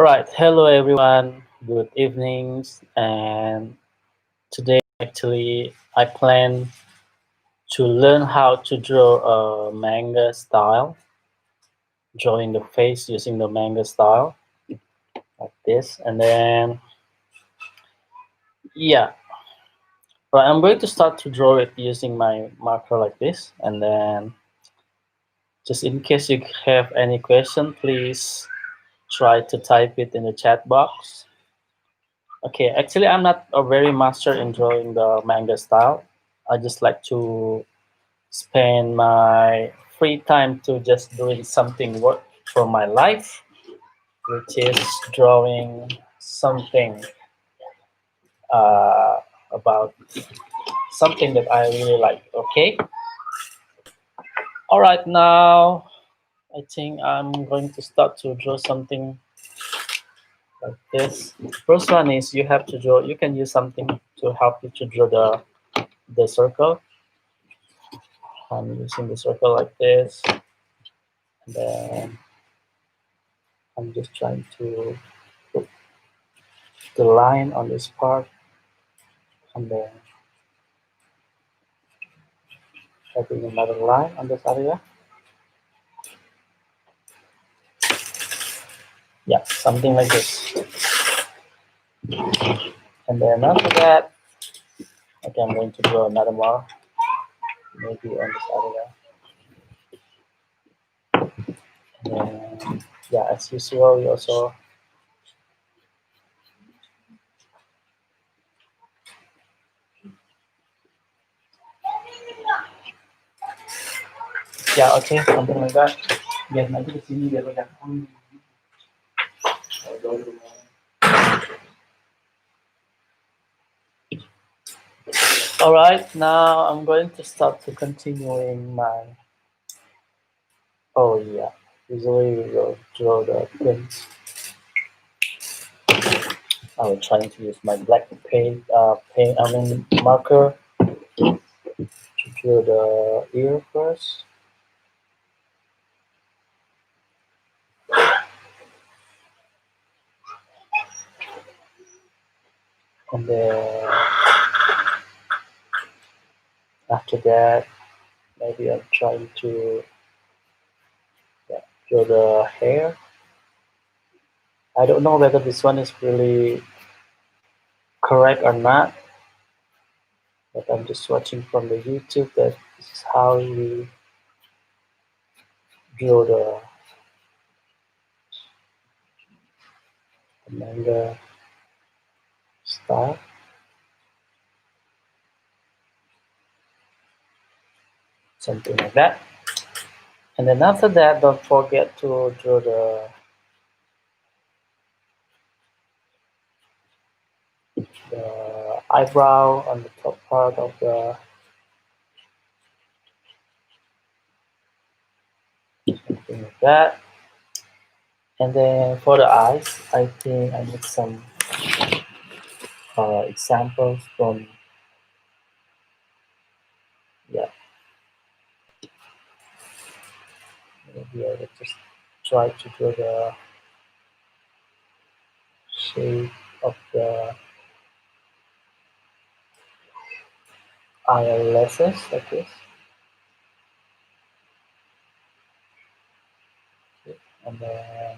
All right, hello everyone. Good evenings. And today, actually, I plan to learn how to draw a manga style, drawing the face using the manga style like this. And then, yeah, right, I'm going to start to draw it using my marker like this. And then, just in case you have any question, please try to type it in the chat box. Okay, actually, I'm not a very master in drawing the manga style. I just like to spend my free time to just doing something work for my life, which is drawing something uh, about something that I really like. Okay. All right. Now I think I'm going to start to draw something like this. First one is you have to draw. You can use something to help you to draw the circle. I'm using the circle like this, and then I'm just trying to put the line on this part, and then having another line on this area. Yeah, something like this. And then after that, okay, I'm going to draw another more, maybe on this area. And then, yeah, as usual, we also, yeah, okay, something like that. Biar nanti di sini biar banyak. All right, now I'm going to start to continuing my. Oh yeah, usually we will draw the prints. I was trying to use my black marker to draw the ear first. And then after that, maybe I'm trying to, yeah, draw the hair. I don't know whether this one is really correct or not, but I'm just watching from the YouTube that this is how we draw the manga style. Something like that. And then after that, don't forget to draw the eyebrow on the top part of the, something like that. And then for the eyes, I think I need some examples from, yeah, maybe I will just try to draw the shape of the eyelashes like this. And then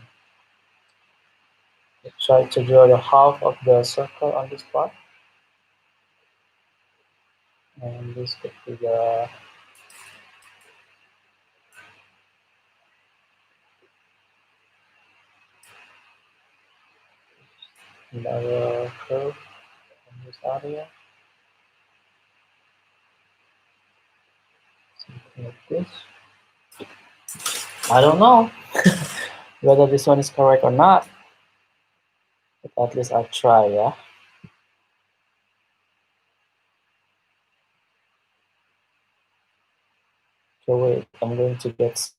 try to draw the half of the circle on this part. And this could be the another curve in this area. Something like this. I don't know whether this one is correct or not, but at least I'll try, yeah. So wait, I'm going to get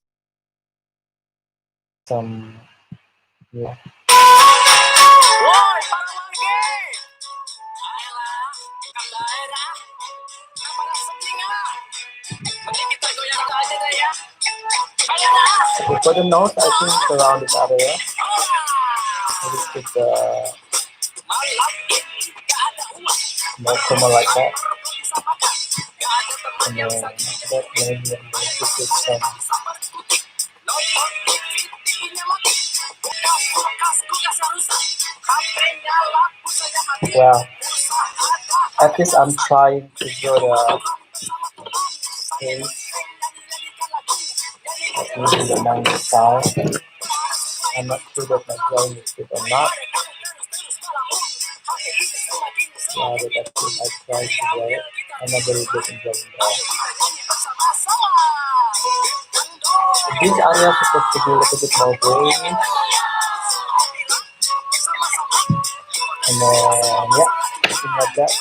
some, yeah. Okay, for the nose, I think it's around this area. maybe put more common like that. And then after that, maybe I'm going to put some. Well, at least I'm trying to draw the face using the manga style. I'm not sure that my drawing is good or not. Yeah, but at least I try to draw it. I'm not very good in drawing that. This area is supposed to be a little bit more gray. And then, yeah, something like that.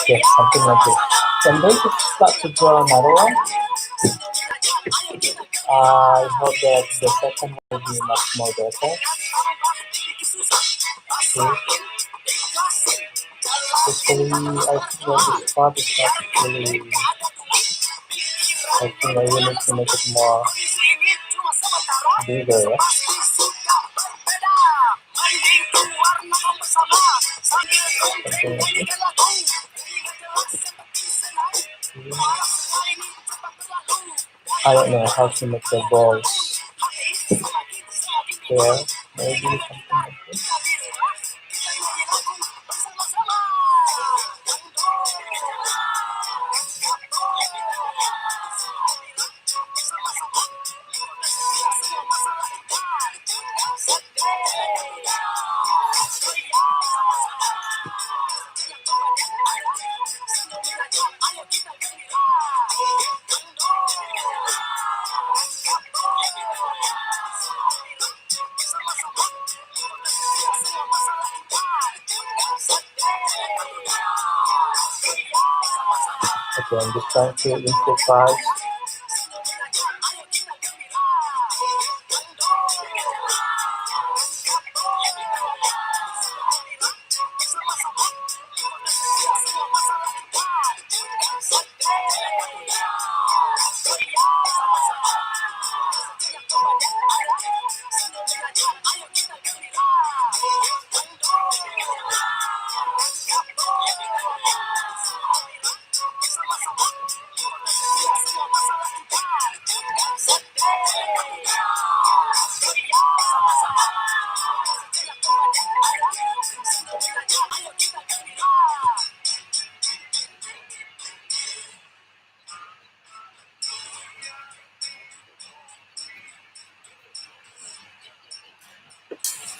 Yeah, something like this. So I'm going to start to draw another one. I hope that the second will be much more better. Okay. Especially, I think that this part is not really. I think I will need to make it more bigger. Yeah? Something like this. I don't know how to make the balls there. Maybe something like this. Okay, I'm just trying to improvise.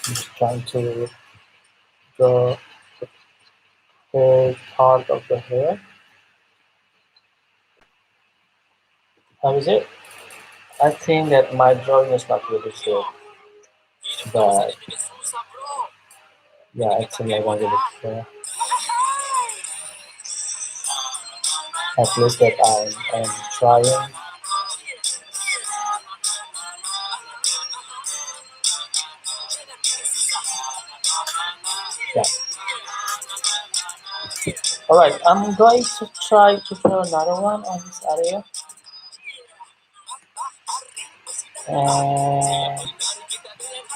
I'm just trying to draw the whole part of the hair. How is it? I think that my drawing is not really good, but yeah, I think I wanted it at least that I'm trying. Yeah. All right, I'm going to try to draw another one on this area. And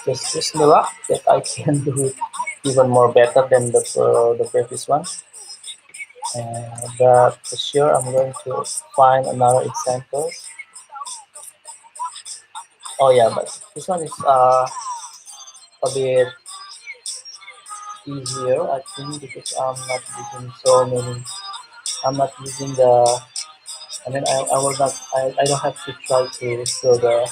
this is the luck that I can do it even more better than the previous one. But for sure, I'm going to find another example. Oh yeah, but this one is a bit easier, I think, because I'm not using so many. I'm not using the. I mean, I will not. I don't have to try to show the.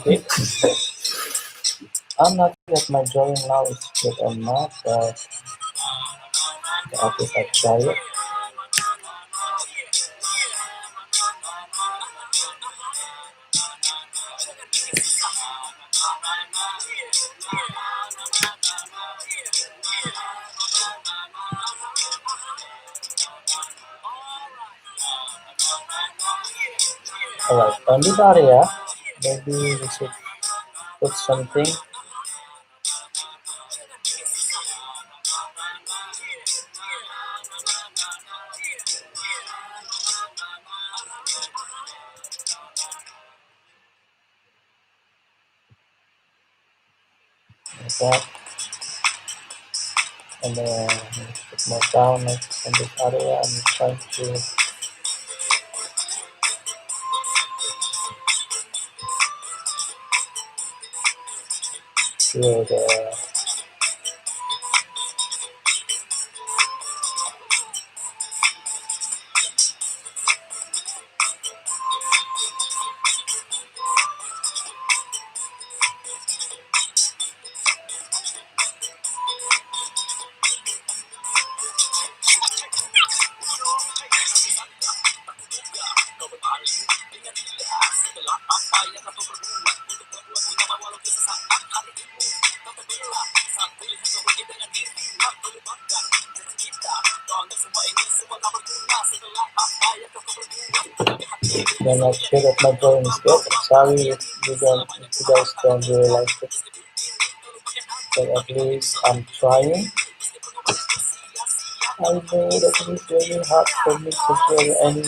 it. I'm not sure if my drawing now is good or not, but at least I try it. Alright, on this area, maybe we should put something like that, and then put more down like on this area. I'm trying to clear the I'm not sure that my drawing is good. I'm sorry if you guys don't really like it. But at least I'm trying. I know that it is very hard for me to draw any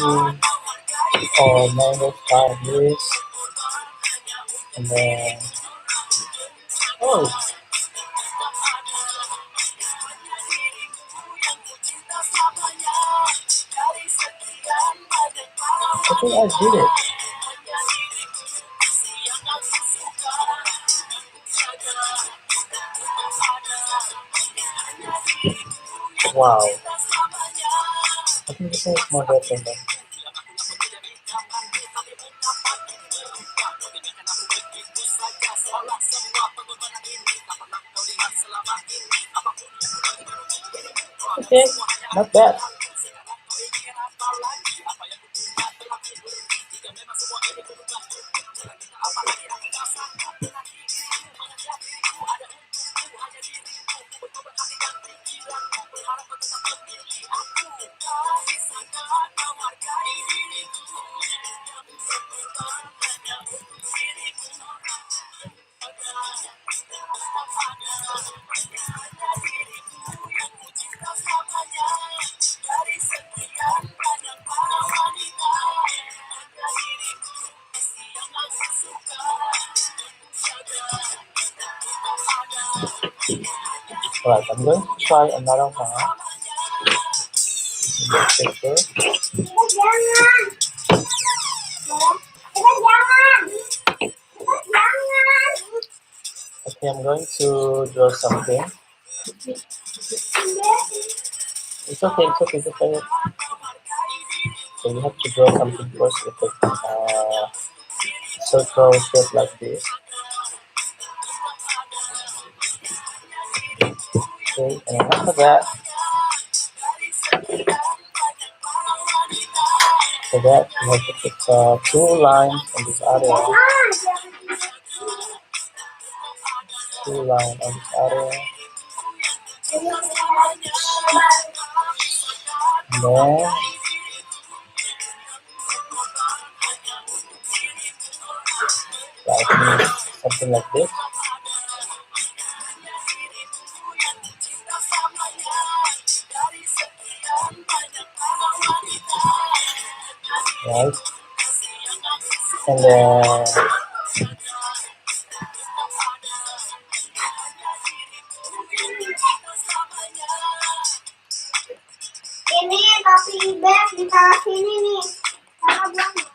or manga this. And then oh, I think I did it. Wow. I think this is more better than okay, not bad. Alright, I'm going to try another one. Paper. Okay, I'm going to draw something. It's okay, it's okay, just like it. So you have to draw something first with a circle shape like this. Okay, and after that, you have to put two lines on this area. Two lines on this area. And then like something like this. Right, and then ini tapi bag di salah sini nih sama belakang.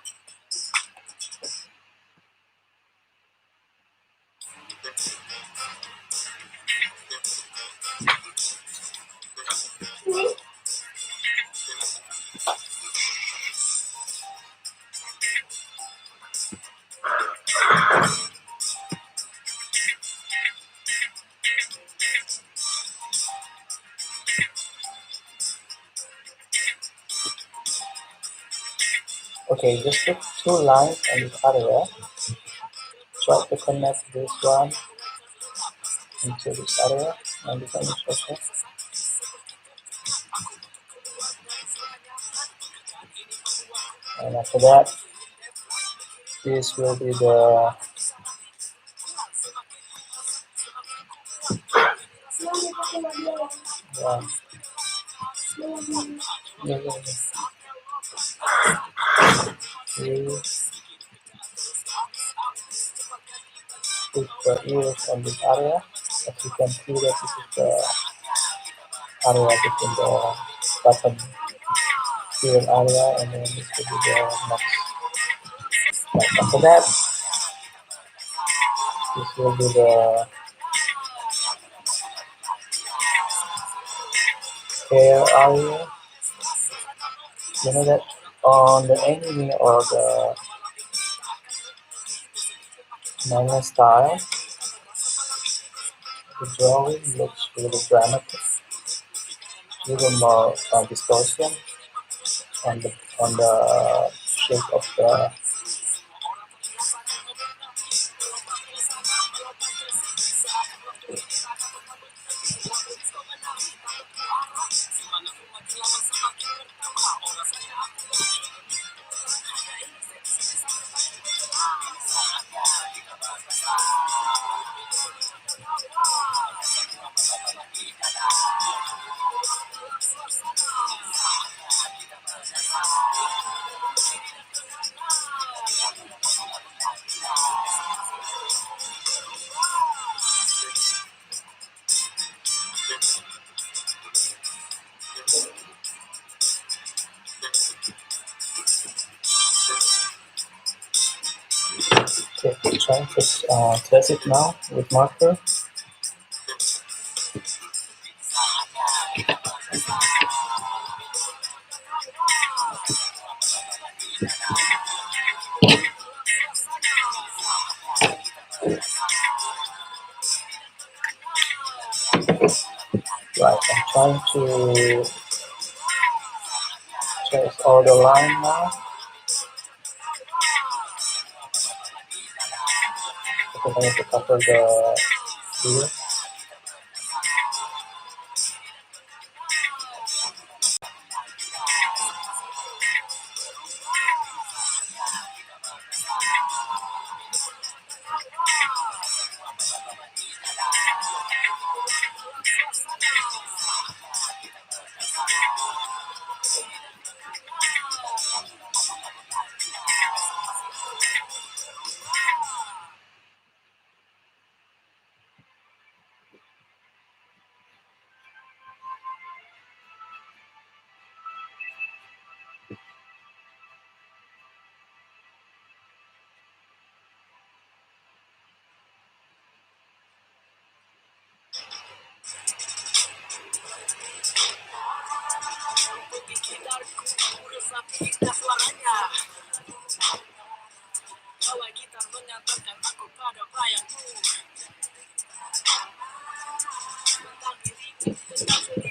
Okay, just put two lines on this area. Try to connect this one into this area and this one is okay. And after that, this will be the yeah, yeah, yeah, we put the ears on this area. As you can see that this is the area between the bottom ear area and then this will be the next. Right after that, this will be the hair area. You know that on the anime or the manga style, the drawing looks really dramatic, even more distortion on the shape of the. Okay, try to trace it now with marker. Right, I'm trying to trace all the line now because I need to cover the ear.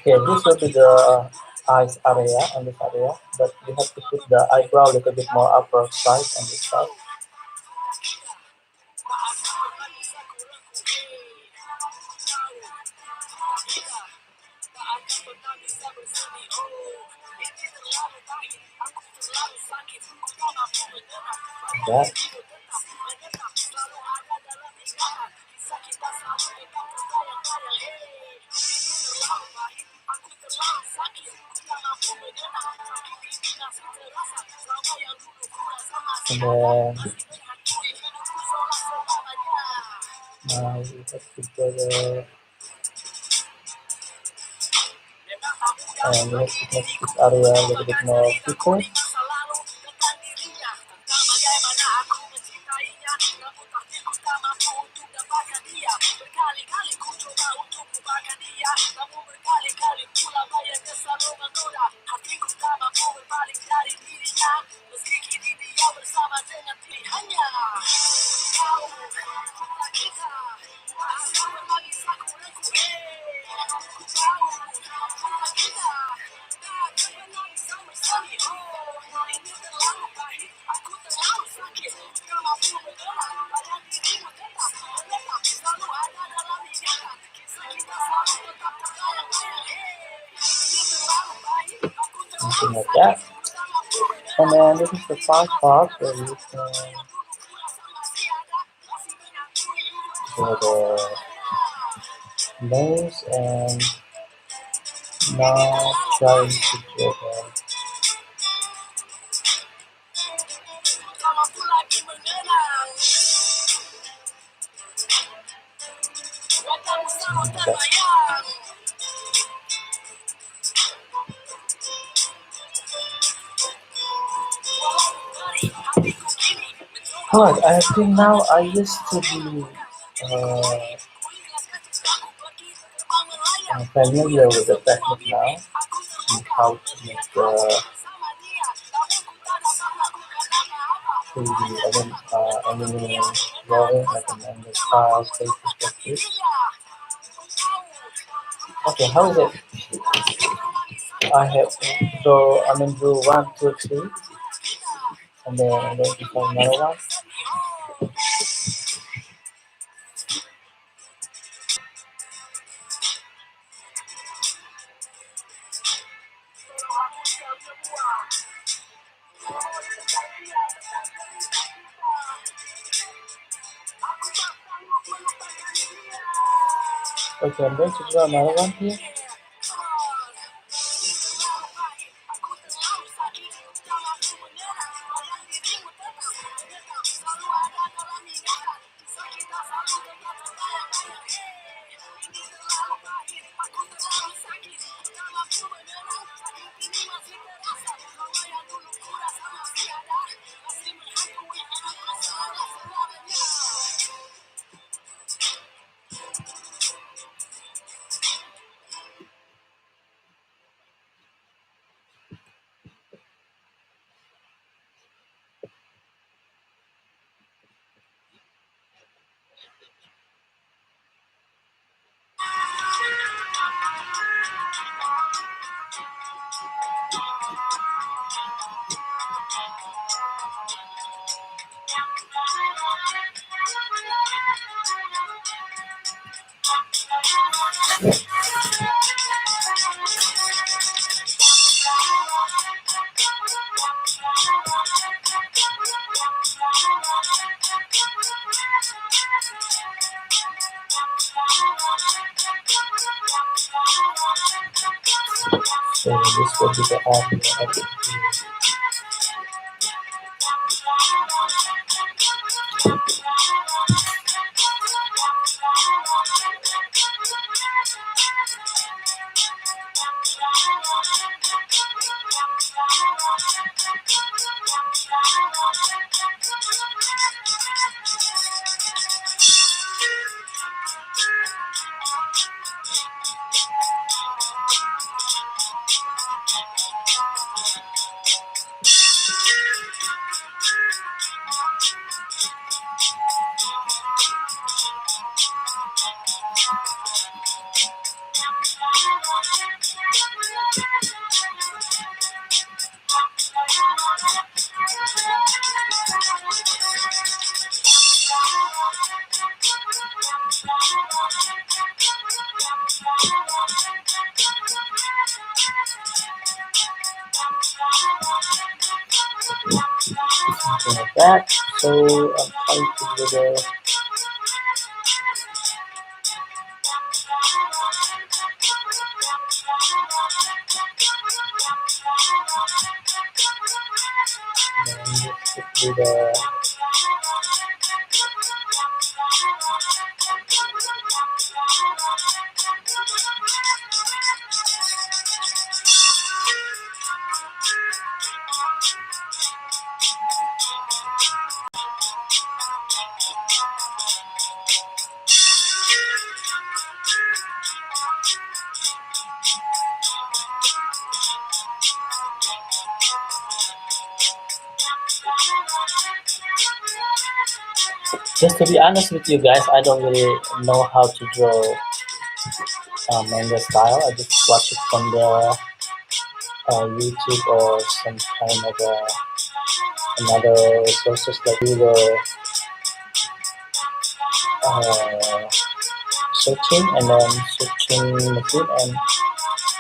Okay, this will be the eyes area on this area, but you have to put the eyebrow a little bit more upper side on this side. That. And then now we have to go the and we have to make this area a little bit more thicker. something like that. And then this is the fast part where you can do the nose and now trying to do the Alright, I think now I used to be uh, familiar with the technique now and how to make the 3D, anime drawing like a manga style, space perspective. Okay, how is it? I have draw 1, 2, 3, and then I'm going to find another one. Okay, I'm going to draw another one here. So this will be the art. Something like that. So I'm trying to do the do the just to be honest with you guys, I don't really know how to draw manga style. I just watch it from the YouTube or some kind of another sources like Google uh, searching and then searching machine, and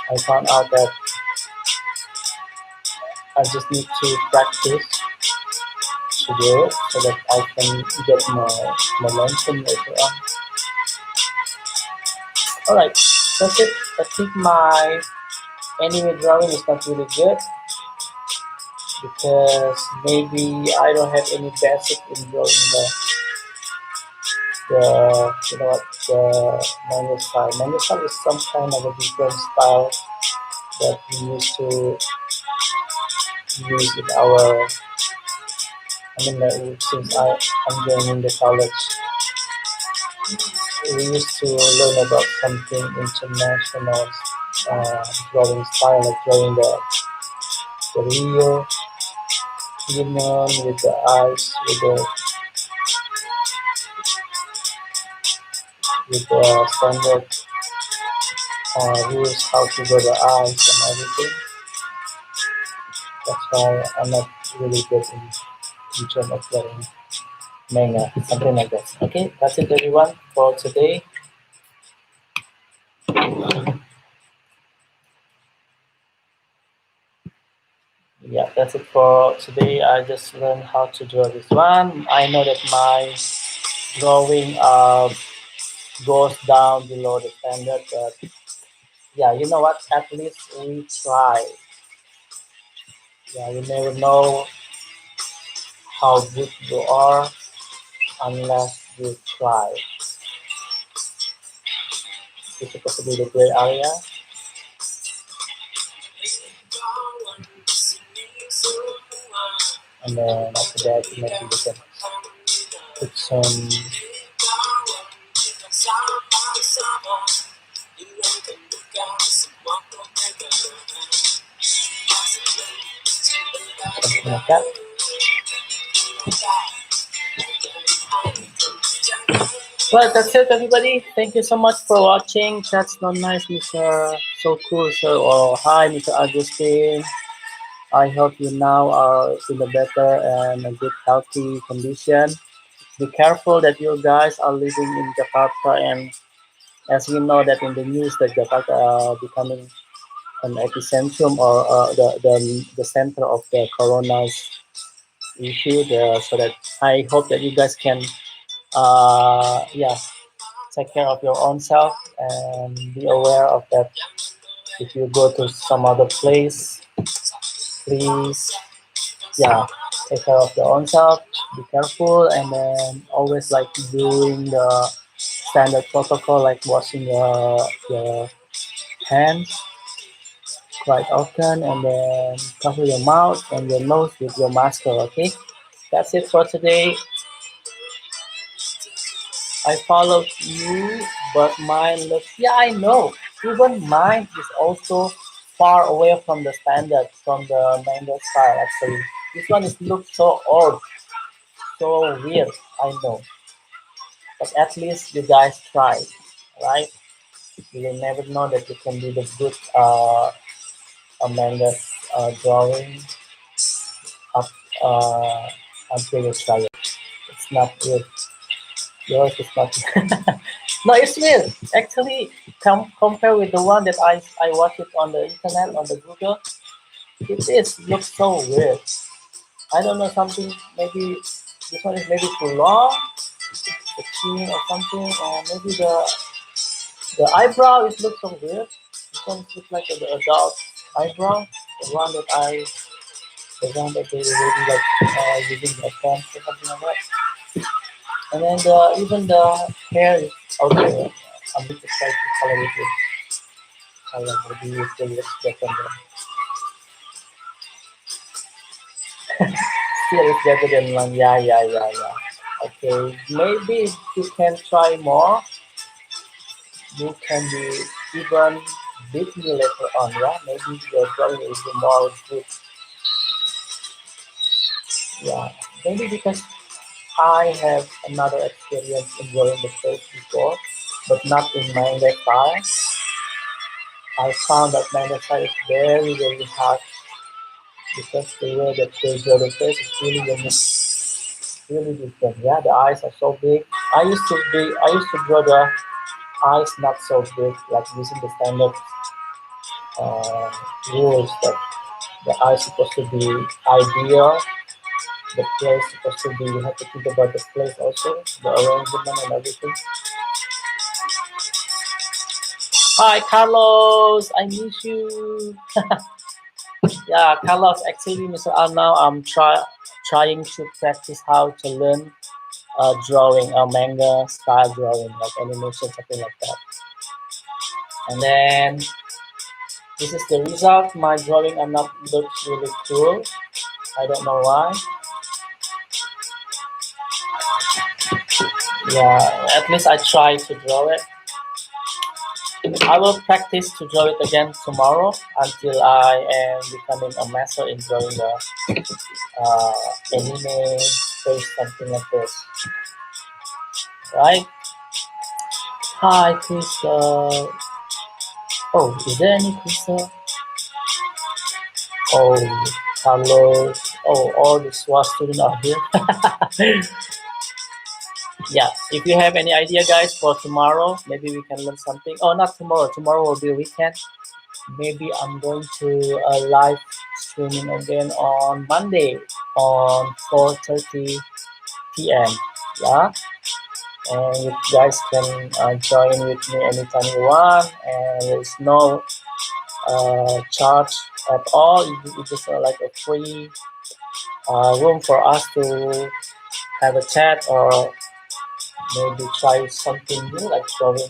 I found out that I just need to practice to do it so that I can get more momentum later on. Alright, that's it. I think my anime drawing is not really good because maybe I don't have any basic in drawing the you know what the manga style. Manga style is some kind of a different style that we used to use in our. I mean, since I'm joining the college, we used to learn about something international drawing style, like drawing the real human with the eyes, with the standard rules how to draw the eyes and everything. That's why I'm not really good in terms of drawing manga, something like that. Okay, that's it everyone for today. Yeah, that's it for today. I just learned how to draw this one. I know that my drawing goes down below the standard, but yeah, you know what? At least we try. Yeah, you never know how good you are unless you try. It's supposed to be the gray area, and then after that, maybe we can put some something like that. Well, that's it, everybody. Thank you so much for watching. That's not nice, Mr. So cool. So, oh, hi, Mr. Agustin. I hope you now are in a better and a good, healthy condition. Be careful that you guys are living in Jakarta, and as we know that in the news that Jakarta are becoming an epicentrum or the center of the corona's issue. So that I hope that you guys can, yeah, take care of your own self and be aware of that. If you go to some other place, please, yeah, take care of your own self, be careful, and then always like doing the standard protocol like washing your hands quite often, and then cover your mouth and your nose with your mask. Okay, that's it for today. I followed you, but mine looks, yeah, I know. Even mine is also far away from the standard, from the manga style, actually. This one is looks so odd, so weird, I know. But at least you guys tried, right? You will never know that you can do the good manga drawing up until you try it. It's not good. Yours is not. No, it's weird. Actually, compare with the one that I watched it on the internet on the Google. It is looks so weird. I don't know something. Maybe this one is maybe too long, the chin or something, or maybe the eyebrow is looks so weird. This one looks like the adult eyebrow. The one that I, the one that they really like using the pen or something like that. And then even the hair is okay. I'm going to try to color it with color. Maybe it will look better. Still, it's better than one. Yeah, yeah, yeah, yeah. Okay, maybe you can try more. You can be even beat me later on. Yeah, maybe your drawing will be more good. Yeah, maybe because I have another experience in drawing the face before, but not in manga style. I found that manga style is very, very hard because the way that they draw the face is really unique, really different. Yeah, the eyes are so big. I used to draw the eyes not so big, like using the standard uh, rules that The eye is supposed to be ideal. The place is supposed to be. You have to think about the place also, the arrangement and everything. Hi, Carlos. I miss you. Yeah, Carlos. Actually, Mr. Al, now I'm trying to practice how to learn drawing a manga style drawing, like animation, something like that. And then this is the result. My drawing are not looks really cool. I don't know why. Yeah, at least I try to draw it. I will practice to draw it again tomorrow until I am becoming a master in drawing the anime face, something like this. Right? Hi, Crystal. Oh, is there any Crystal? Oh, Carlos. Oh, all the SWAT students are here. Yeah, if you have any idea, guys, for tomorrow, maybe we can learn something. Oh, not tomorrow. Tomorrow will be a weekend. Maybe I'm going to live streaming again on Monday on 4:30 p.m. Yeah, and you guys can join with me anytime you want, and there's no charge at all. It's just like a free room for us to have a chat or maybe try something new, like drawing.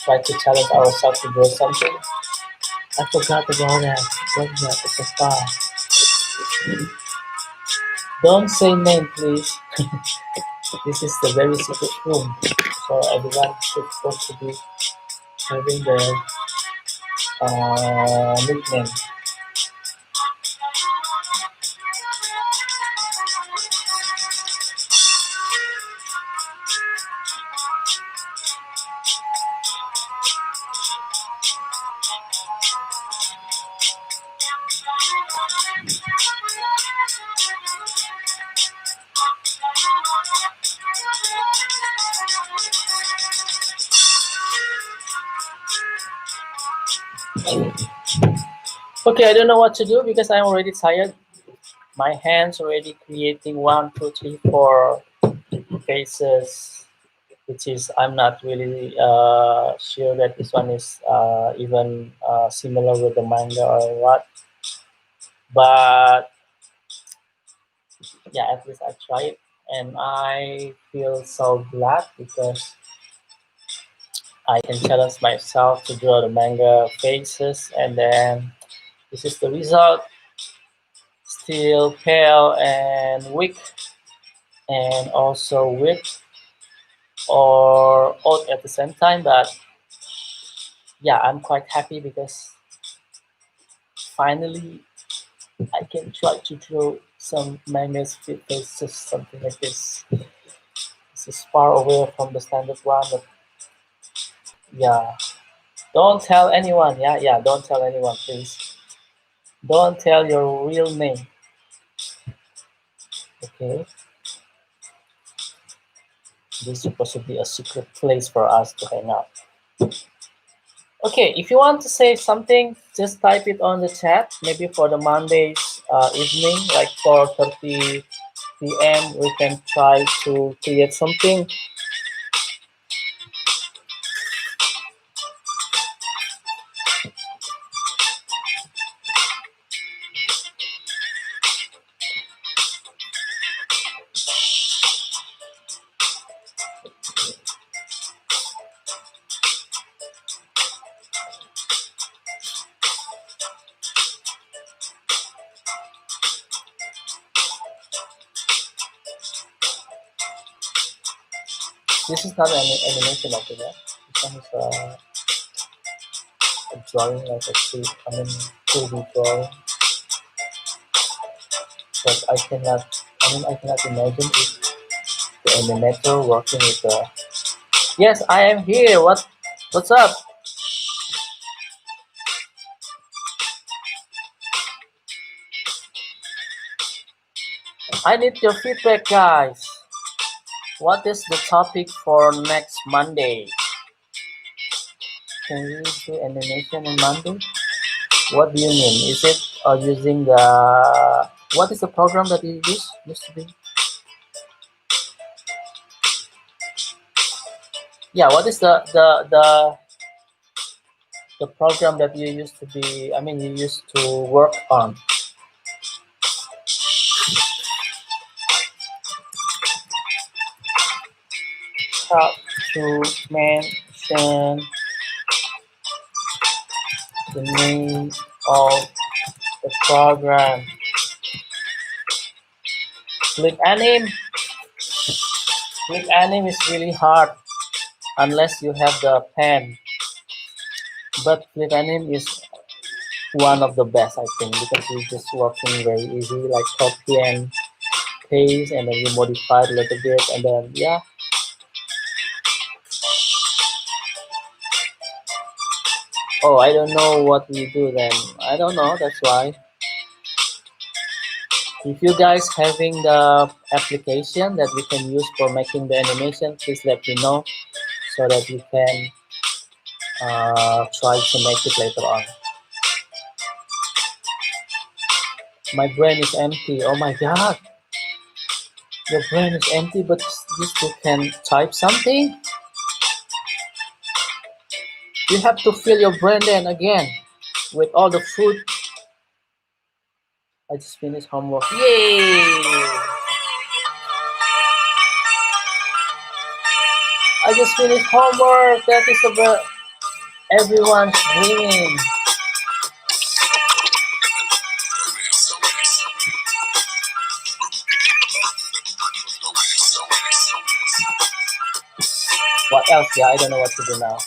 Try to challenge ourselves to draw something. I forgot about that. What is that? It's a star. Don't say name, please. This is the very secret room, so everyone should supposed to be having their nickname. Okay, I don't know what to do because I'm already tired. My hands already creating one, two, three, four faces, which is I'm not really sure that this one is even similar with the manga or what. But yeah, at least I tried, and I feel so glad because I can challenge myself to draw the manga faces, and then this is the result. Still pale and weak, and also weak or old at the same time. But yeah, I'm quite happy because finally I can try to draw some mangas faces, something like this. This is far away from the standard one, but yeah. Don't tell anyone. Yeah, yeah. Don't tell anyone, please. Don't tell your real name. Okay. This is supposed to be a secret place for us to hang out. Okay, if you want to say something, just type it on the chat. Maybe for the Monday's evening, like 4:30 p.m., we can try to create something. This is not an animation of it. Yeah? This one is a drawing, like a 2D drawing. But I cannot imagine if the animator working with the. Yes, I am here. What's up? I need your feedback, guys. What is the topic for next Monday? Can we do animation on Monday? What do you mean? Is it using the, what is the program that you used to be? Yeah, what is the program that you used to be, I mean, you used to work on? How to mention the name of the program? Flip anime. Flip anime is really hard unless you have the pen. But flip anime is one of the best, I think, because you're just working very easy, like copy and paste, and then you modify it a little bit, and then yeah. Oh, I don't know what we do then. I don't know. That's why. If you guys having the application that we can use for making the animation, please let me know so that we can try to make it later on. My brain is empty. Oh my god, your brain is empty, but you still can type something. You have to fill your brain then again with all the food. I just finished homework. Yay! I just finished homework. That is about everyone's dream. What else? Yeah, I don't know what to do now.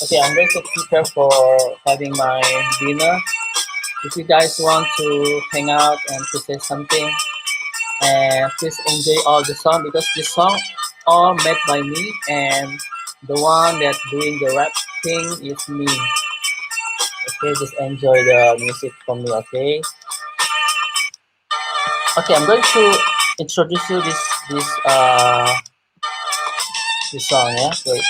Okay, I'm going to prepare for having my dinner. If you guys want to hang out and to say something, and please enjoy all the song because this song all made by me, and the one that's doing the rapping is me. Okay, just enjoy the music from me. Okay, I'm going to introduce you this song. Yeah, wait.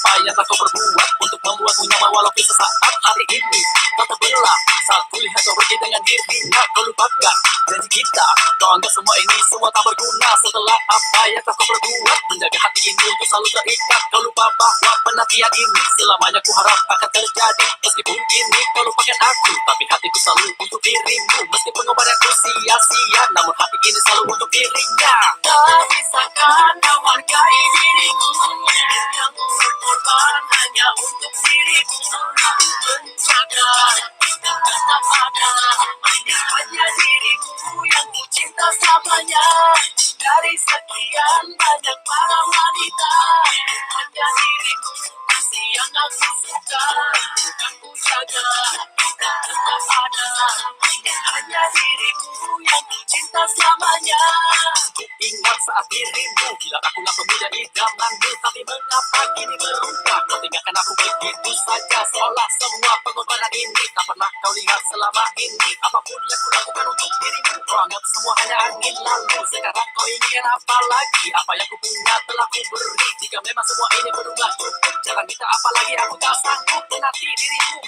apa yang telah kau perbuat untuk membuatku nyaman walaupun sesaat hari ini kau terbelah saat kulihat kau pergi dengan dirinya. Kau lupakan janji kita, kau anggap semua ini semua tak berguna. Setelah apa yang telah kau perbuat menjaga hati ini untuk selalu terikat. Kau lupa bahwa penantian ini selamanya ku harap akan terjadi. Meskipun kini kau lupakan aku, tapi hatiku selalu untuk dirimu. Meskipun pengorbananku sia-sia, namun hati ini selalu untuk dirinya. Tak bisakah kau hargai diriku yang berkorban hanya untuk dirimu, menjaga tetap ada hanya dirimu yang ku cinta selamanya. Dari sekian banyak para wanita, hanya dirimu masih yang aku suka. Yang ku jaga tetap ada hanya dirimu yang ku cinta selamanya. Ku ingat saat dirimu bilang akulah pemuda idamanmu, tapi mengapa kini berubah? Kau tinggalkan aku begitu saja, seolah semua pengorbanan ini tak pernah kau lihat selama ini. Apapun yang ku lakukan untuk dirimu, kau anggap semua hanya angin lalu. Sekarang kau ingin apa lagi? Apa yang ku punya telah ku beri. Jika memang semua ini berubah cukup, jangan minta apa lagi, aku tak sanggup menanti dirimu.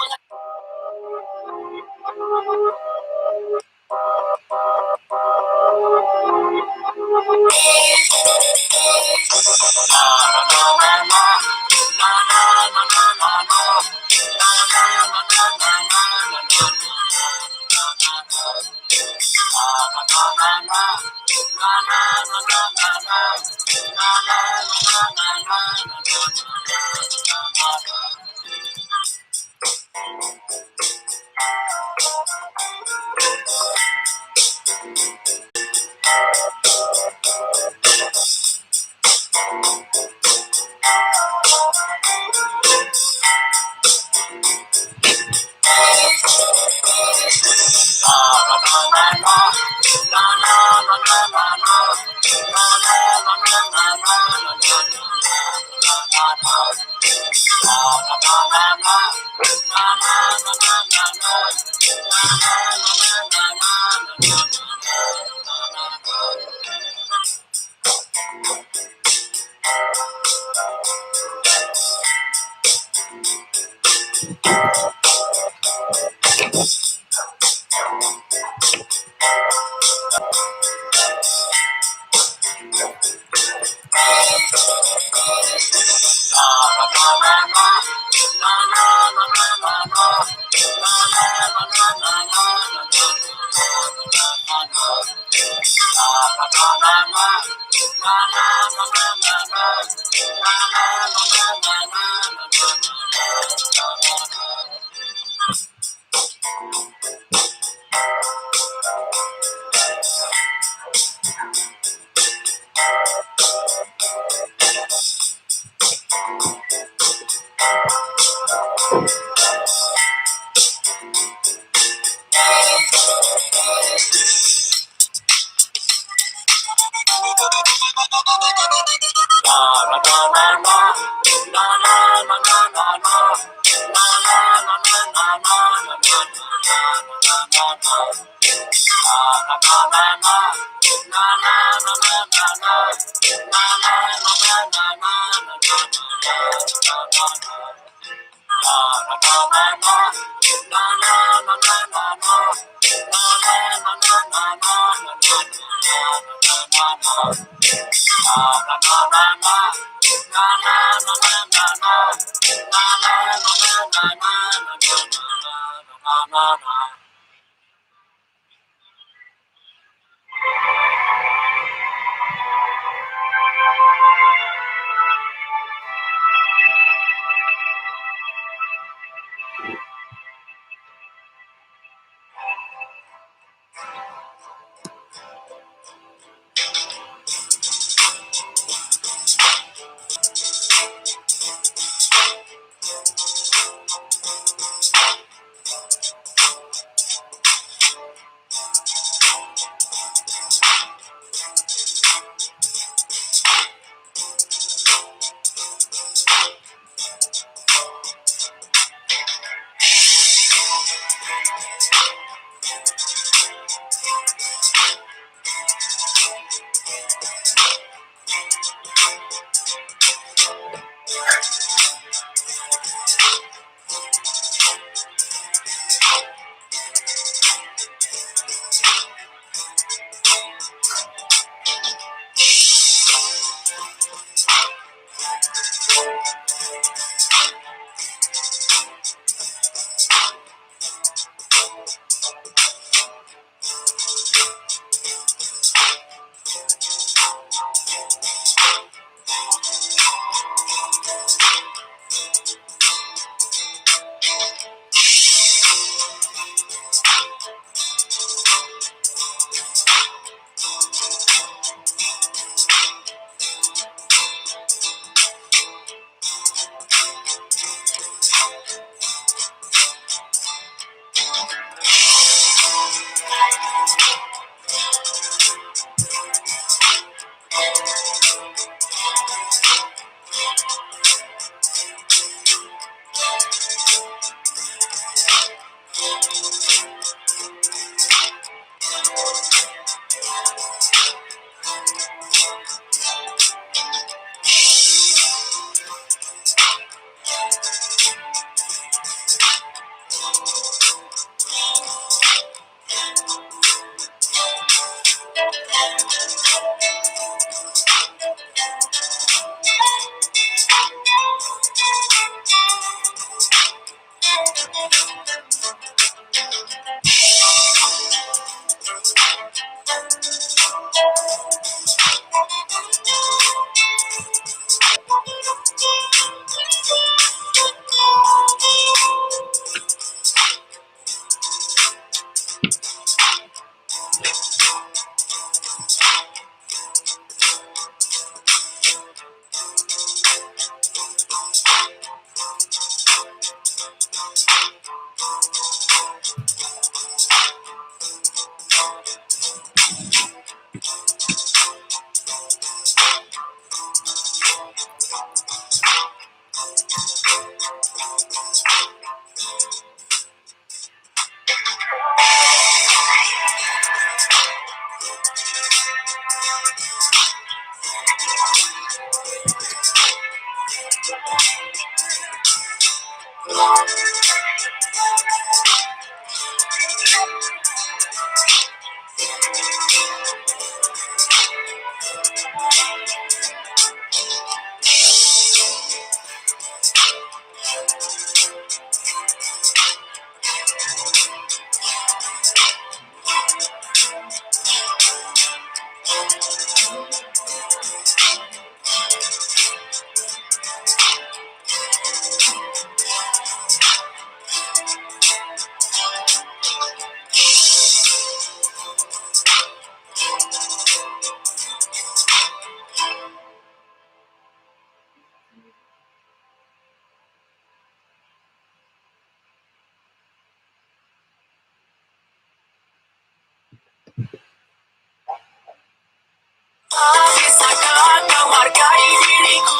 Bisakah kau hargai diriku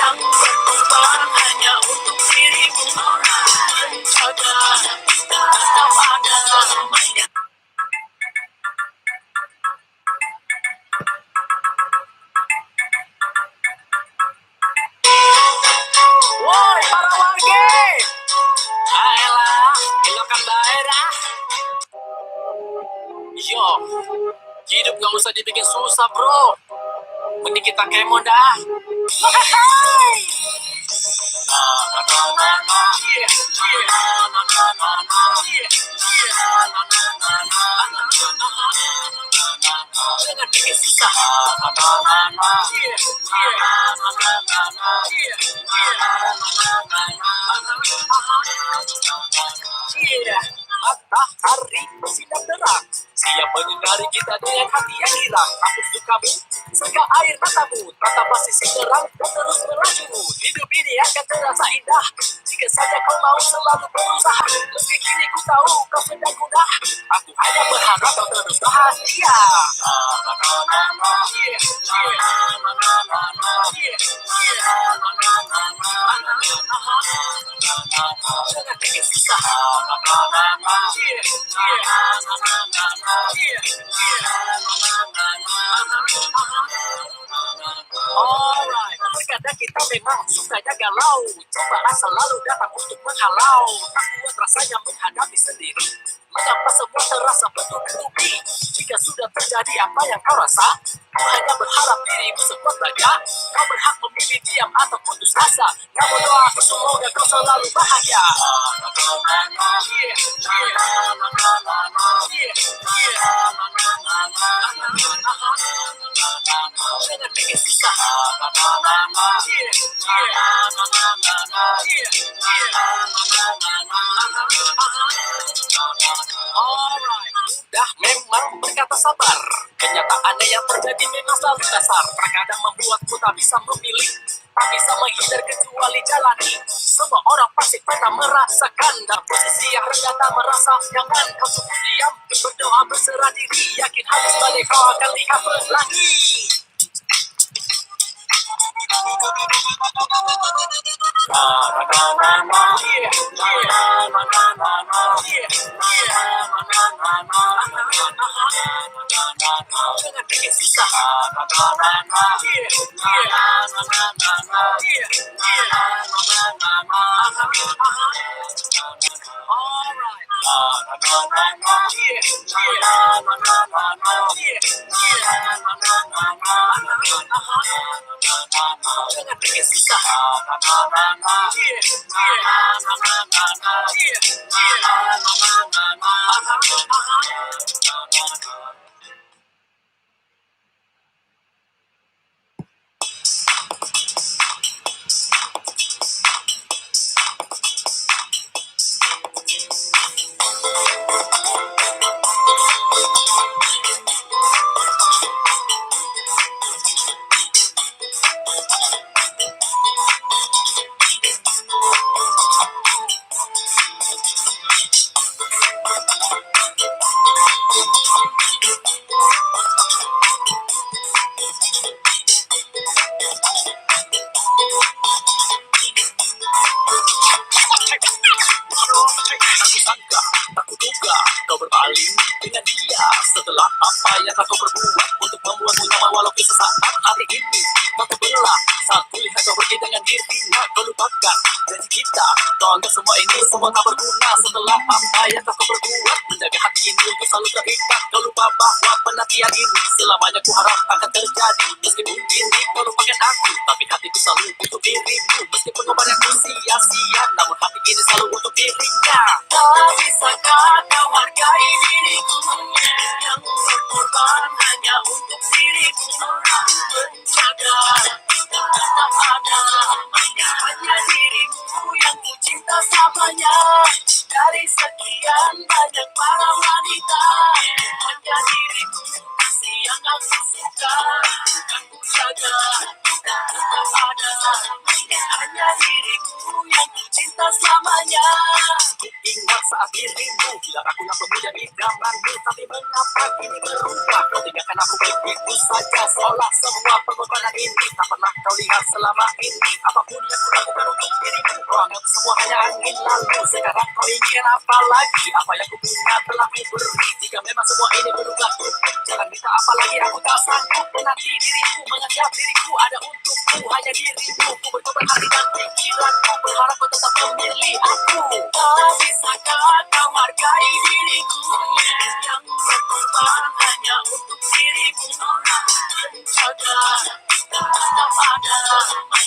yang berkorban hanya untuk dirimu, menjaga kita tetap ada. Woi para warga, ayolah elokan daerah. Yo, hidup gak usah dibikin susah bro, mending kita kemo dah. Hai. Jangan bikin susah. Matahari bersinar terang, siap menyinari kita dengan hati yang girang. Aku sukamu, suka air matamu, tatap sisi terang dan terus merajumu. Hidup ini akan terasa indah jika saja kau mau selalu berusaha. Meski kini ku tahu kau sedang mudah, aku hanya berharap kau terus bahagia. Jangan bikin susah. Alright, terkadang kita memang sukanya galau, cobalah selalu datang untuk menghalau. Tak kuat rasanya menghadapi sendiri, mengapa semua terasa bertubi-tubi. Jika sudah terjadi apa yang kau rasa, kau hanya berharap dirimu sekuat baja. Kau berhak memilih diam atau putus asa. Namun doaku semoga kau selalu bahagia. Jangan bikin susah. Alright, mudah memang berkata sabar. Kenyataannya yang terjadi memang selalu dasar. Terkadang membuatku tak bisa memilih, tak bisa menghindar kecuali jalani. Semua orang pasti pernah merasakan dalam posisi yang rendah tak merasa. Jangan kau cukup diam, berdoa berserah diri. Yakin habis balik kau akan lihat pelangi. Jangan bikin susah. Jangan bikin susah. Aku sangka, aku duga, kau berpaling dengan dia. Setelah apa yang kau perbuat untuk membuatmu nyaman walau sesaat. Hari ini kau terbelah saat kulihat kau pergi dengan dirinya. Kau lupakan janji kita, kau anggap semua ini semua tak berguna. Setelah apa yang kau perbuat, menjaga hati ini untuk selalu terikat. Kau lupa bahwa penantian ini selamanya ku harap akan terjadi. Meskipun kini kau lupakan aku, tapi hatiku selalu untuk dirimu. Meskipun kau sia-sia, namun hati ini selalu untuk dirinya. Tak bisakah kau hargai diriku yang berkorban hanya untuk dirimu, menjaga kita tetap ada. Hanya dirimu yang ku cinta selamanya. Dari sekian banyak para wanita, hanya dirimu yang aku suka. Yang ku jaga kita tetap ada. Hanya dirimu yang ku cinta selamanya. Ku ingat saat dirimu bilang aku yang pemuda idamanmu. tapi mengapa kini berubah? Kau tinggalkan aku begitu saja, seolah semua pengorbanan ini tak pernah kau lihat selama ini. Apapun yang kulakukan untuk dirimu, kau anggap semua hanya angin lalu. Sekarang kau ingin apa lagi? Apa yang kupunya telah ku beri. Jika memang semua ini belum laku, jangan minta apa lagi, aku tak sanggup menanti dirimu. Menganggap diriku ada untukmu, hanya dirimu. Ku berkorban hati dan pikiranku, berharap kau tetap memilih aku. Tak bisakah kau hargai diriku yang berkorban hanya untuk dirimu? Menjaga tetap ada,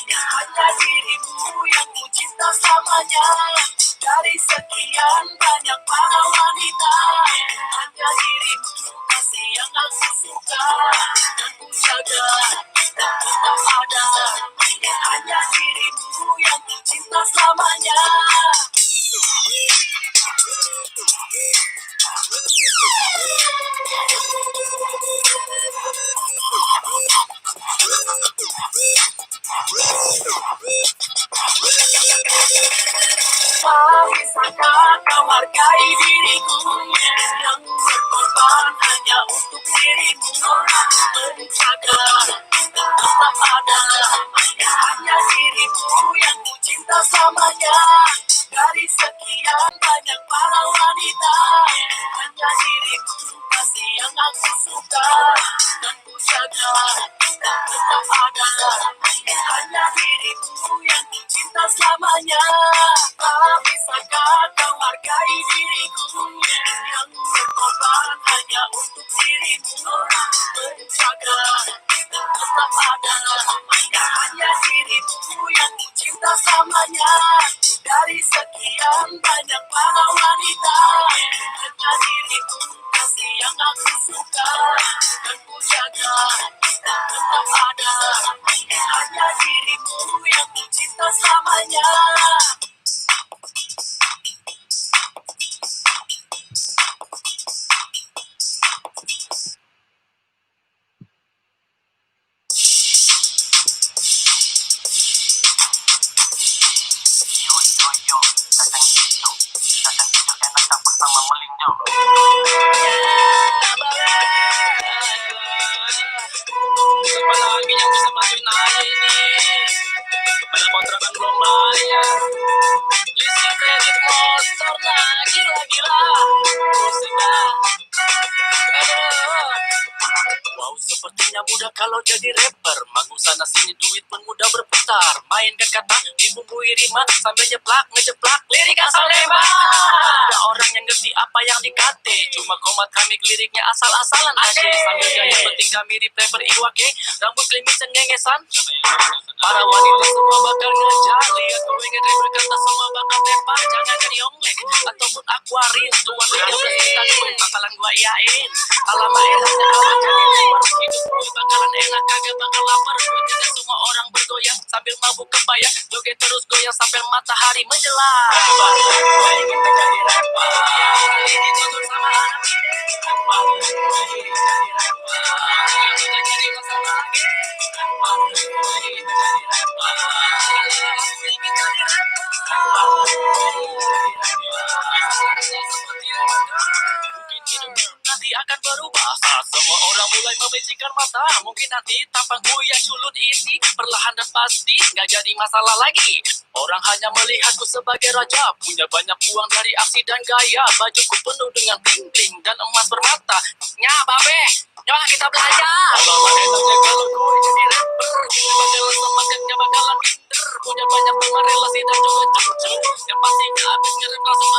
hanya dirimu yang ku cinta selamanya. Dari sekian banyak para wanita, hanya dirimu kasih yang aku suka dan ku jaga tetap ada, hanya dirimu yang ku cinta selamanya. Bisakah kau hargai diriku yang berkorban hanya untuk dirimu? Menjaga tetap ada, hanya dirimu yang ku cinta selamanya. Dari sekian banyak para wanita, hanya dirimu kasih yang aku suka dan ku jaga tetap ada, hanya dirimu yang ku cinta selamanya. Tak bisakah kau hargai diriku yang berkorban hanya untuk dirimu? Menjaga tetap ada, hanya dirimu yang ku cinta selamanya. Dari sekian banyak para wanita, hanya dirimu kasih yang aku suka dan ku jaga tetap ada, hanya dirimu yang ku cinta selamanya. Apalagi yang bisa bantuin aja ini. Bayar kontrakan belum bayar, listrik kredit motor lagi gila-gila. Pusing dah. Aduh. Wow, sepertinya mudah kalau jadi rapper. Magu sana sini duit pun mudah berputar. Mainkan kata, dibumbui rima sambil ngejeplak lirik asal lebar. Ada orang yang ngerti apa yang dikate, cuma komat kami liriknya asal-asalan aja. Sambil gaya bertingkah mirip rapper Iwake, rambut klimis cengengesan. Para wanita semua bakal ngejali. Aku ingin rap berkata semua bakal tepar. Jangan jadi onglek ataupun akuarin. Tuan 13 kita gue bakalan gua iain. Alamak enaknya kawan jadi lapar. Hidup gue bakalan enak kagak bakal lapar. Gue tidak semua orang bergoyang sambil mabuk kebayang. Joget terus goyang sampai matahari menjelang. Gue ingin menjadi rapper. Ini tuntut sama anak ini. Gue ingin menjadi rapper. Jangan jadi masalah lagi. Gue ingin menjadi rapper. Aku ingin jadi rapper. Mungkin hidup nanti akan berubah saat semua orang mulai memejamkan mata. Mungkin nanti tampangku yang sulut ini perlahan dan pasti gak jadi masalah lagi. Orang hanya melihatku sebagai raja, punya banyak uang dari aksi dan gaya. Bajuku penuh dengan bling-bling dan emas permata. Nya babe, coba kita belajar. Alamak enaknya kalau gue jadi rapper. Gue bakalan semangatnya bakalan pinter. Punya banyak teman relasi dan juga cucu. Yang pasti gak habis ngerep langsung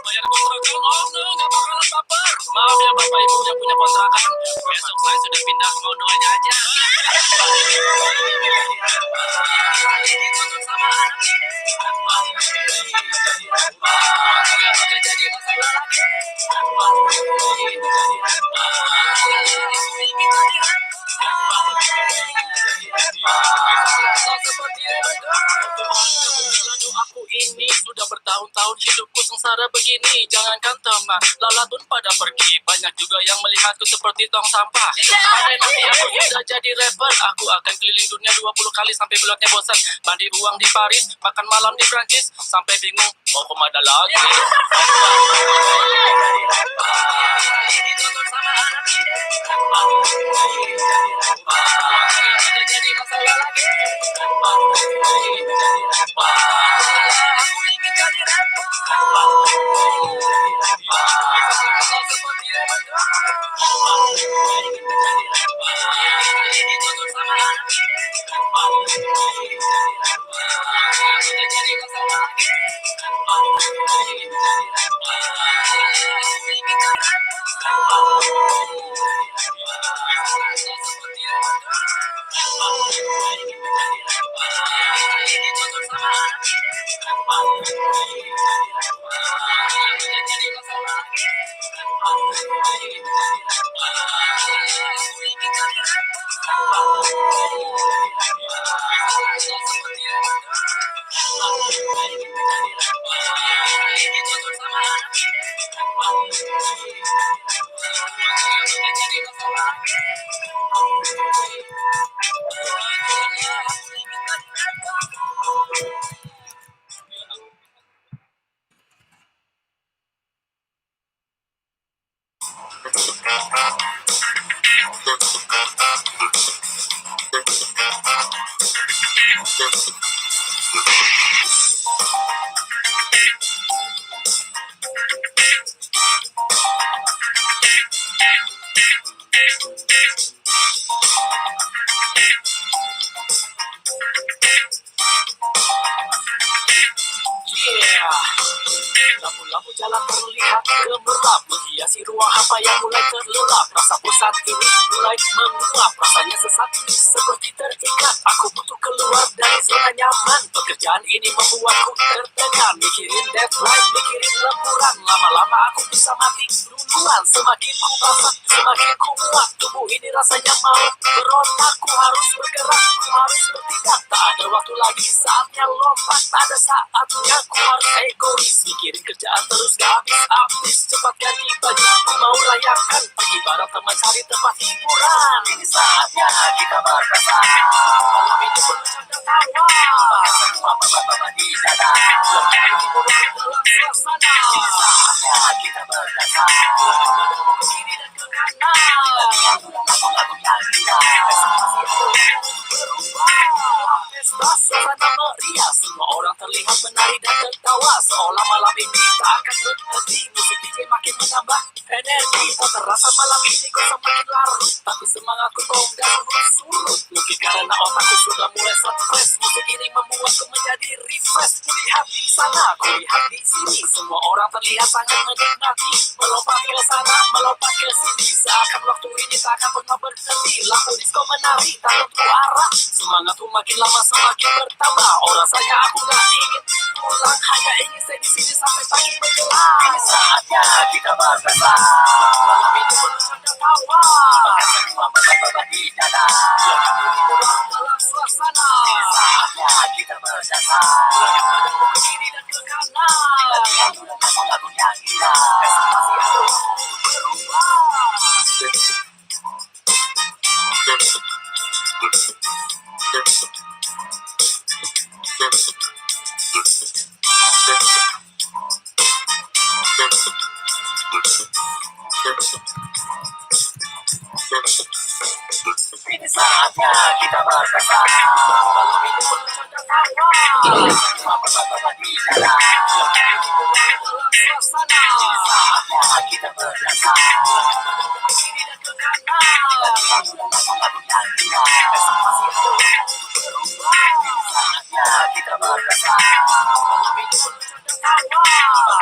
bayar kontrakan, oh no, gak bakalan baper. Maaf ya bapak ibu yang punya kontrakan, besok saya sudah pindah, mau doanya aja. Ini kontrak sama anak ini. Gak jadi masalah lagi. Ini jadi rapper. Ini jadi rapper. Aku ini sudah bertahun-tahun hidupku sengsara begini. Jangankan teman, lalatun pada pergi. Banyak juga yang melihatku seperti tong sampah. Andai nanti aku sudah jadi rapper, aku akan keliling dunia 20 kali sampai belutnya bosan. Mandi uang di Paris, makan malam di Prancis, sampai bingung mau kemana lagi. Ditonton sama anak ini, jadi masalah lagi. Aku ingin jadi rapper. Seperti manga. Ditonton sama anak ini, jadi masalah lagi. Aku ingin jadi Lampu-lampu jalan terlihat gemerlap, menghiasi ruang hampa yang mulai terlelap. Rasa bosan ini mulai menguap, rasanya sesat seperti terikat. Aku butuh keluar dari zona nyaman. Pekerjaan ini membuatku tertekan. Mikirin deadline, mikirin lemburan. Lama-lama aku bisa mati duluan. Semakin ku basah, semakin ku muak. Tubuh ini rasanya mau berontak. Ku harus bergerak, ku harus bertindak. Tak ada waktu lagi, saatnya lompat. Tak ada saatnya ku harus egois. Mikirin kerjaan terus gak habis-habis. Cepat ganti baju, aku mau rayakan. Pergi bareng teman cari tempat hiburan. Ini saatnya kita berpesta. Malam ini bercanda tawa. Bahkan semua bapak-bapak di dada. Lebih dibunuh dalam suasana. Ini saatnya kita berdansa. Memandang ke kiri dan ke kanan. Lagu-lagu yang indah. Berubah. Pesta suasana meriah. Semua orang terlihat menari dan tertawa. Seolah malam ini tak akan berhenti. Musik DJ makin menambah energi. Tak terasa malam ini kok semakin larut. Tapi semangatku tonggak surut. Mungkin karena otakku sudah mulai stres. Musik ini membuatku menjadi refresh. Kulihat di sana, kulihat di sini. Semua orang terlihat sangat menikmati. Melompat ke sana, melompat ke sini. Seakan waktu ini tak akan pernah berhenti. Lampu disco menari, tak tentu arah. Semangatku makin lama semakin bertambah. Oh rasanya aku gak ingin pulang, hanya ingin stay di sini sampai pagi menjelang. Ini saatnya kita berpesta. Malam ini bercanda tawa. Bahkan semua bapak-bapak di dada. Dalam suasana. Ini saatnya kita berdansa. Memandang ke kiri dan ke kanan. Lagu-lagu yang indah. Estimasi harus berubah. Ini saatnya kita berpesta. Malam ini bercanda tawa. Semua bapak-bapak di dada. Dalam suasana. Ini saatnya kita berdansa. Ke kiri dan ke kanan. Lagu-lagu yang indah. Estimasi harus berubah. Ini saatnya kita berpesta. Malam ini bercanda tawa.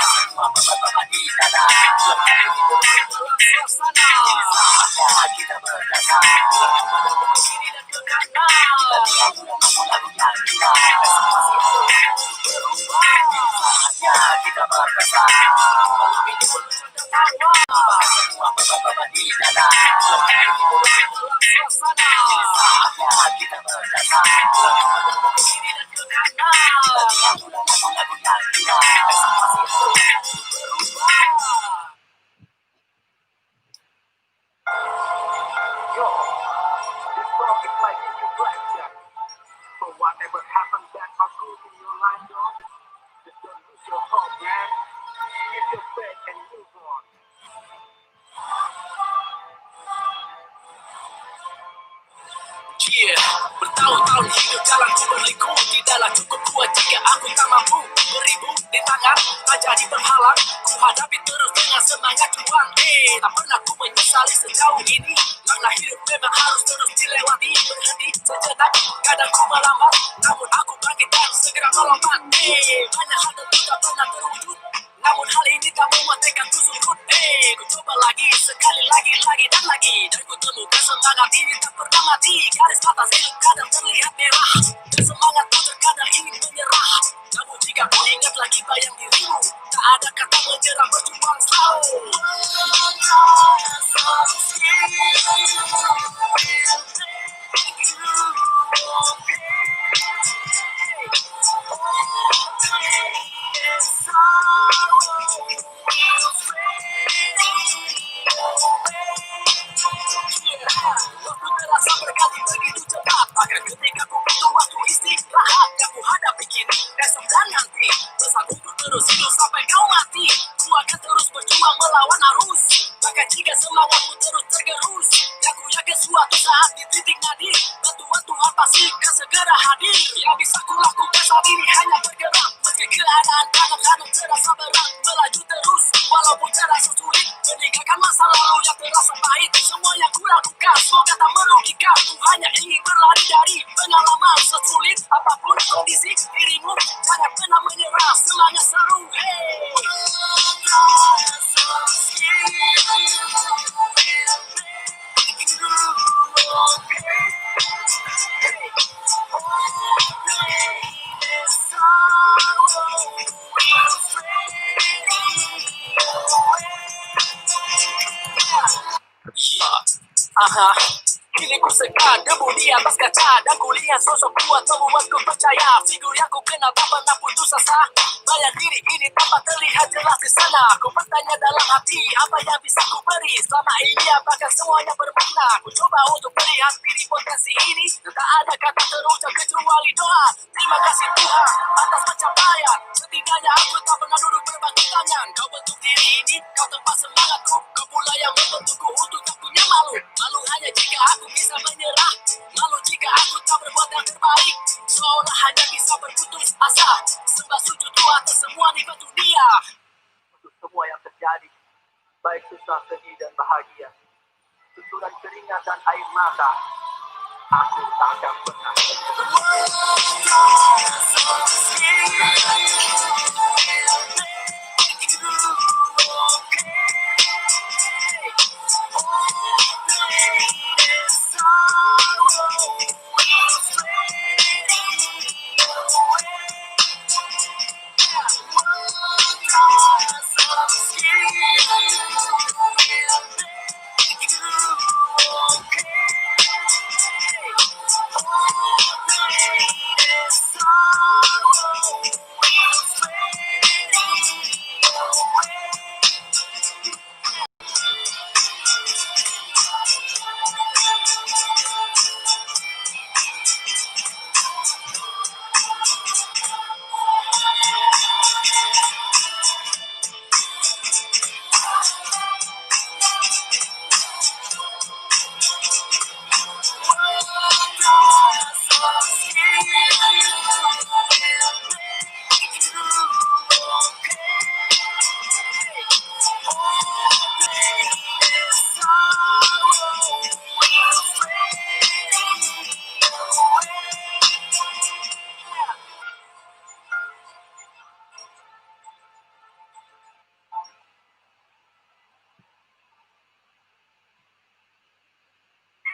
Semua bapak-bapak di dada. Dalam suasana. Ini saatnya kita berdansa. Ke kiri dan ke kanan. Lagu-lagu yang indah. Estimasi harus berubah. Ini saatnya kita berpesta. Malam ini bercanda tawa. Semua bapak-bapak Tahun-tahun hidup jalanku berliku, tidaklah cukup kuat jika aku tak mampu. Beribu di tangan, tak jadi berhalang. Ku hadapi terus dengan semangat juang. Tak pernah ku menyesali sejauh ini. Makna hidup memang harus terus dilewati. Berhenti sejenak, kadang ku melambat, namun aku bangkit dan segera melompat. Banyak hal tentu tak pernah terwujud, namun hal ini tak membuat tekadku surut. Ku coba lagi, sekali lagi, dan lagi. Dan ku temukan semangat ini tak pernah mati. Garis batas hidup kadang terlihat merah, dan semangatku terkadang ingin menyerah. Namun jika ku ingat lagi bayang dirimu, tak ada kata menyerah, berjuang selalu. Waktu terasa berganti begitu cepat, bahkan ketika ku butuh waktu istirahat. Yang ku hadapi kini, esok dan nanti, bersatu terus hidup sampai kau mati. Ku akan terus berjuang melawan arus, bahkan jika semangatmu terus tergerus. Yang ku yakin suatu saat di titik nadir, bantuan Tuhan pasti akan segera hadir. Yang bisa ku lakukan saat ini hanya bergerak, meski keadaan kadang-kadang terasa berat. Melaju terus, walaupun terasa sulit, meninggalkan masa lalu yang terasa pahit. Semua yang ku lakukan semoga tak merugikan. Ku hanya ingin berlari dari pengalaman sesulit apapun kondisi dirimu. Jangan pernah menyerah, semangat seru. Aha, kini ku sekat debu di atas kaca, dan ku lihat sosok kuat membuatku percaya. Figur yang ku kenal tak pernah putus asa, bayang diri ini tanpa terlihat jelas di sana. Ku bertanya dalam hati, apa yang bisa ku beri selama ini, apakah semuanya bermakna? Ku coba untuk melihat diri potensi ini, tak ada kata terucap kecuali doa. Terima kasih Tuhan atas pencapaian, setidaknya aku tak pernah duduk berbangkit tangan. Kau bentuk diri ini, kau tempat semangatku, kau pula yang membentukku untuk tak punya malu. Malu hanya jika aku bisa menyerah, malu jika aku tak berbuat yang terbaik, seolah hanya bisa berputus asa. Sembah sujudku atas semua nikmat dunia, untuk semua yang terjadi, baik susah, sedih, dan bahagia, susuran keringat dan air mata, aku tak akan pernah menyerah.